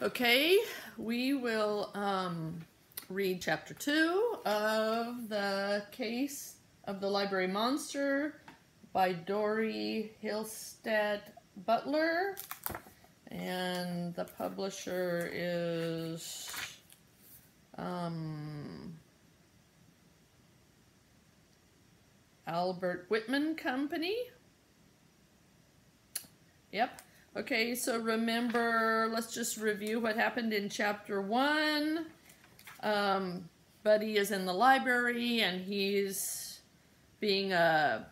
Okay, we will read chapter 2 of the Case of the Library Monster by Dori, Hillestad, Butler, and the publisher is Albert Whitman Company. Yep. Okay, so remember, let's just review what happened in chapter 1. Buddy is in the library and he's being a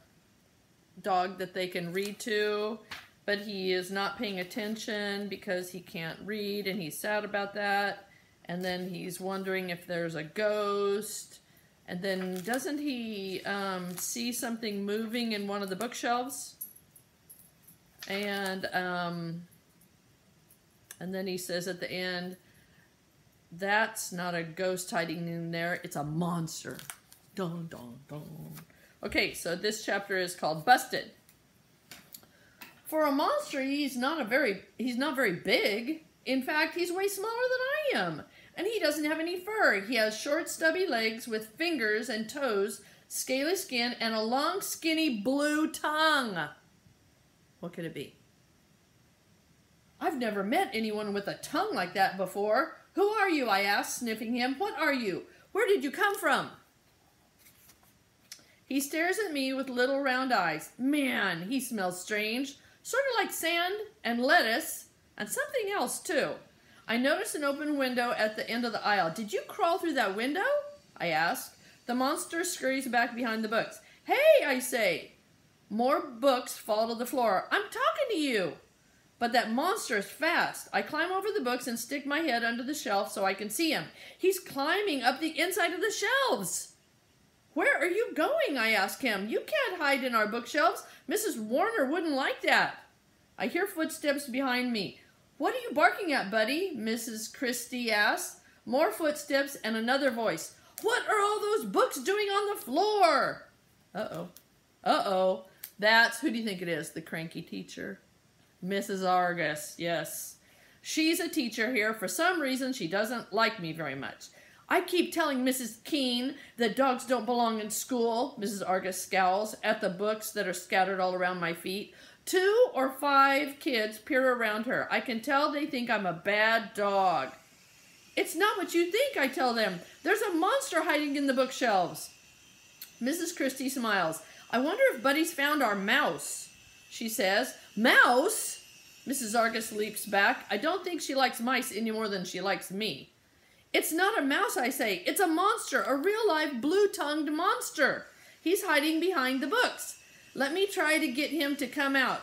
dog that they can read to, but he is not paying attention because he can't read and he's sad about that. And then he's wondering if there's a ghost. And then doesn't he see something moving in one of the bookshelves? And then he says at the end, that's not a ghost hiding in there, it's a monster. Dun, dun, dun. Okay, so this chapter is called Busted. For a monster, he's not very big. In fact, he's way smaller than I am. And he doesn't have any fur. He has short, stubby legs with fingers and toes, scaly skin, and a long, skinny blue tongue. What could it be? I've never met anyone with a tongue like that before. Who are you? I asked, sniffing him. What are you? Where did you come from? He stares at me with little round eyes. Man, he smells strange. Sort of like sand and lettuce and something else too. I noticed an open window at the end of the aisle. Did you crawl through that window? I asked. The monster scurries back behind the books. Hey, I say. More books fall to the floor. I'm talking to you. But that monster is fast. I climb over the books and stick my head under the shelf so I can see him. He's climbing up the inside of the shelves. Where are you going? I ask him. You can't hide in our bookshelves. Mrs. Warner wouldn't like that. I hear footsteps behind me. What are you barking at, buddy? Mrs. Christie asks. More footsteps and another voice. What are all those books doing on the floor? Uh-oh. Uh-oh. That's, who do you think it is? The cranky teacher. Mrs. Argus, yes. She's a teacher here. For some reason, she doesn't like me very much. I keep telling Mrs. Keene that dogs don't belong in school. Mrs. Argus scowls at the books that are scattered all around my feet. 2 or 5 kids peer around her. I can tell they think I'm a bad dog. It's not what you think, I tell them. There's a monster hiding in the bookshelves. Mrs. Christie smiles. I wonder if Buddy's found our mouse, she says. Mouse? Mrs. Argus leaps back. I don't think she likes mice any more than she likes me. It's not a mouse, I say. It's a monster, a real-life blue-tongued monster. He's hiding behind the books. Let me try to get him to come out.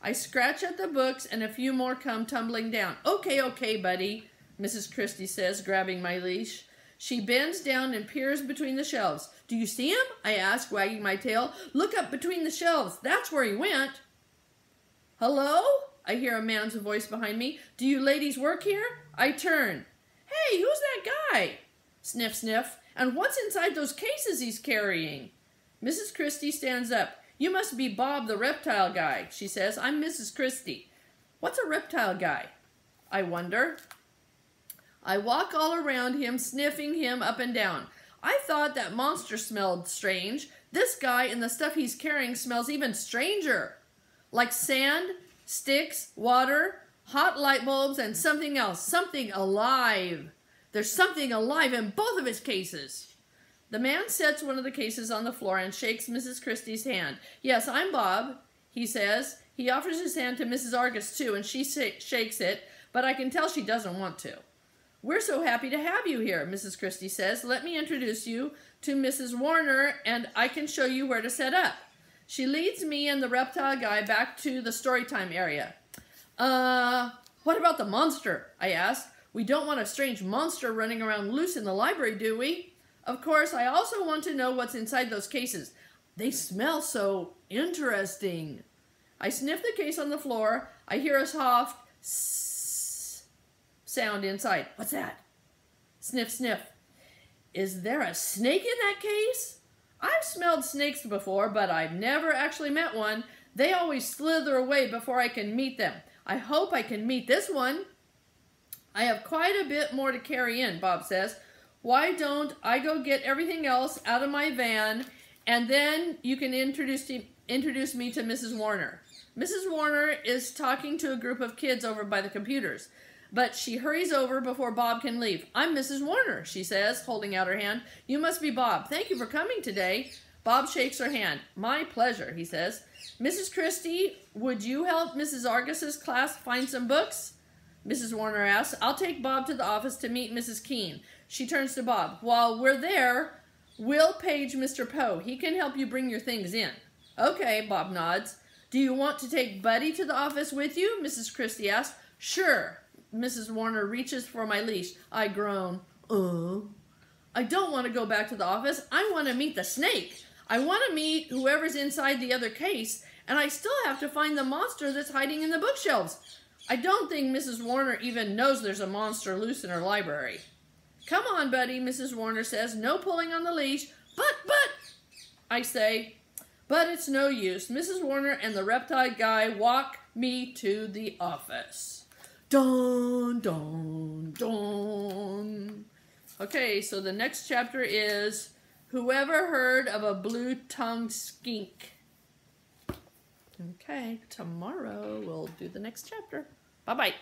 I scratch at the books and a few more come tumbling down. Okay, okay, Buddy, Mrs. Christie says, grabbing my leash. She bends down and peers between the shelves. Do you see him? I ask, wagging my tail. Look up between the shelves. That's where he went. Hello? I hear a man's voice behind me. Do you ladies work here? I turn. Hey, who's that guy? Sniff, sniff. And what's inside those cases he's carrying? Mrs. Christie stands up. You must be Bob the reptile guy, she says. I'm Mrs. Christie. What's a reptile guy? I wonder. I walk all around him, sniffing him up and down. I thought that monster smelled strange. This guy and the stuff he's carrying smells even stranger. Like sand, sticks, water, hot light bulbs, and something else. Something alive. There's something alive in both of his cases. The man sets one of the cases on the floor and shakes Mrs. Christie's hand. Yes, I'm Bob, he says. He offers his hand to Mrs. Argus, too, and she shakes it, but I can tell she doesn't want to. We're so happy to have you here, Mrs. Christie says. Let me introduce you to Mrs. Warner, and I can show you where to set up. She leads me and the reptile guy back to the storytime area. What about the monster? I ask. We don't want a strange monster running around loose in the library, do we? Of course, I also want to know what's inside those cases. They smell so interesting. I sniff the case on the floor. I hear a soft sss sound inside. What's that? Sniff, sniff. Is there a snake in that case? I've smelled snakes before, but I've never actually met one. They always slither away before I can meet them. I hope I can meet this one. I have quite a bit more to carry in, Bob says. Why don't I go get everything else out of my van, and then you can introduce me to Mrs. Warner. Mrs. Warner is talking to a group of kids over by the computers, but she hurries over before Bob can leave. I'm Mrs. Warner, she says, holding out her hand. You must be Bob. Thank you for coming today. Bob shakes her hand. My pleasure, he says. Mrs. Christie, would you help Mrs. Argus's class find some books? Mrs. Warner asks. I'll take Bob to the office to meet Mrs. Keene. She turns to Bob. While we're there, we'll page Mr. Poe. He can help you bring your things in. Okay, Bob nods. Do you want to take Buddy to the office with you? Mrs. Christie asks. Sure. Mrs. Warner reaches for my leash. I groan. I don't want to go back to the office. I want to meet the snake. I want to meet whoever's inside the other case, and I still have to find the monster that's hiding in the bookshelves. I don't think Mrs. Warner even knows there's a monster loose in her library. Come on, Buddy, Mrs. Warner says. No pulling on the leash. But, I say. But it's no use. Mrs. Warner and the reptile guy walk me to the office. Dun, dun, dun. Okay, so the next chapter is Whoever Heard of a Blue-Tongued Skink? Okay, tomorrow we'll do the next chapter. Bye-bye.